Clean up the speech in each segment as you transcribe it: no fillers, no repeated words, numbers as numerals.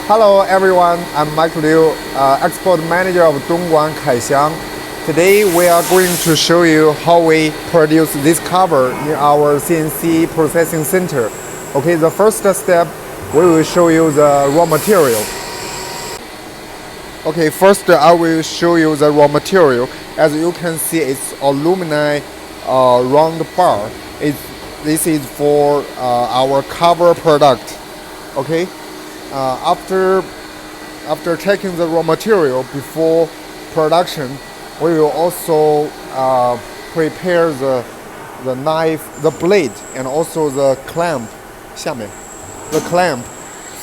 Hello everyone, I'm Mike Liu, export manager of Dongguan Kaixiang. Today we are going to show you how we produce this cover in our CNC processing center. Okay, the first step, we will show you the raw material. Okay, first I will show you the raw material. As you can see, it's aluminum round bar. This is for our cover product. Okay, after checking the raw material before production, we will also prepare the knife, the blade, and also the clamp. 下面 the clamp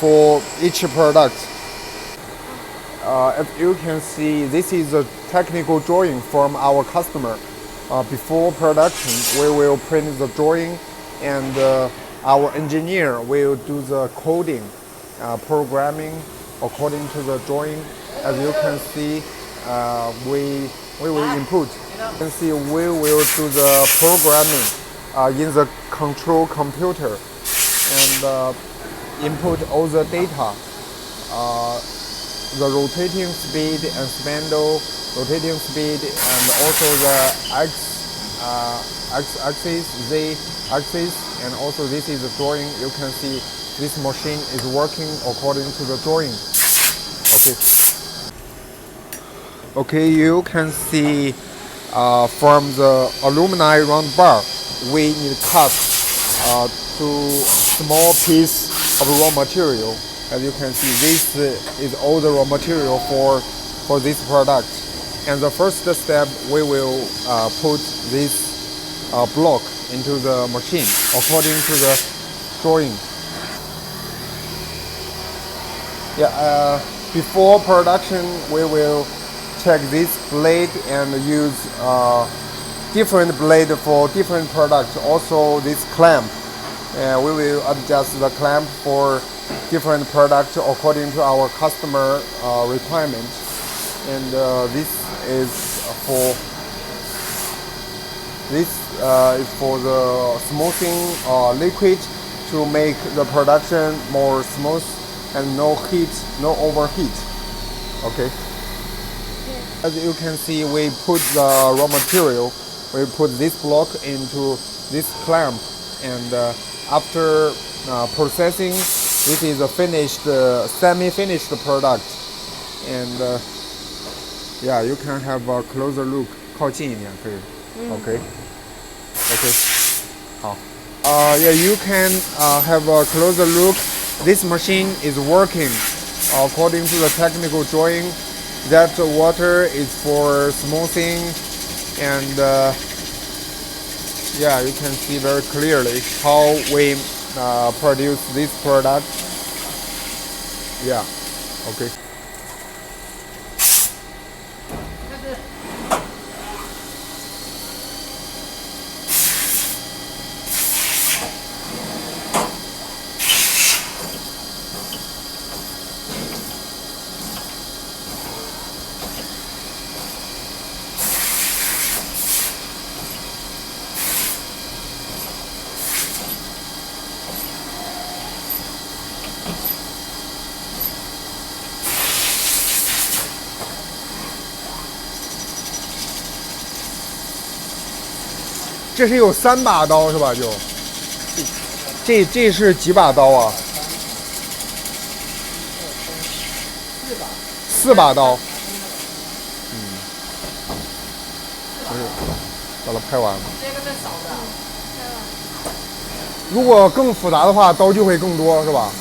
for each product. As you can see, this is a technical drawing from our customer. Before production, we will print the drawing, and our engineer will do the coding, programming according to the drawing. As you can see, we will input. You can see we will do the programming in the control computer and input all the data. The rotating speed and spindle rotating speed, and also the x-axis, z-axis, and also this is the drawing. You can see this machine is working according to the drawing. Okay, you can see from the aluminum round bar, we need to cut to small piece of raw material. As you can see, this is all the raw material for this product. And the first step, we will put this block into the machine according to the drawing. Before production, we will check this blade and use different blade for different products. Also this clamp. We will adjust the clamp for different products according to our customer requirements. And this is for the smoothing liquid to make the production more smooth and no heat, no overheat. Okay. As you can see, we put the raw material. We put this block into this clamp, and after processing, this is a finished, semi-finished product. And yeah, you can have a closer look. 靠近一点可以。Okay. Okay. 好。Yeah, you can have a closer look. This machine is working according to the technical drawing. That water is for smoothing, and yeah, you can see very clearly how we produce this product. Yeah. Okay.这是有3把刀是吧？这是几把刀啊？4把刀。好了，拍完了。如果更复杂的话，刀具会更多，是吧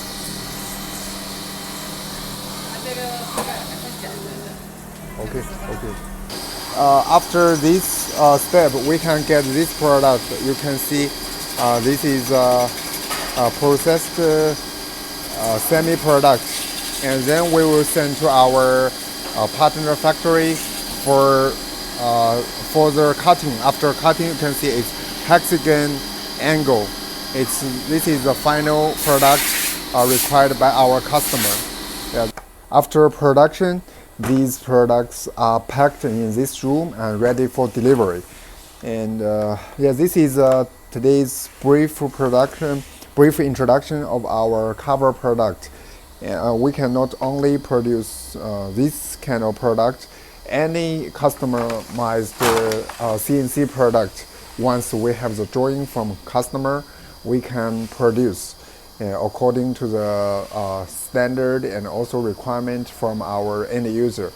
？Okay. After this step, we can get this product. You can see this is processed semi-product, and then we will send to our partner factory for further cutting. After cutting, you can see it's hexagon angle. This is the final product required by our customer. Yeah. After production, these products are packed in this room and ready for delivery. And yeah, this is today's brief introduction of our cover product. We can not only produce this kind of product, any customized CNC product. Once we have the drawing from customer, we can produce according to the standard and also requirement from our end user.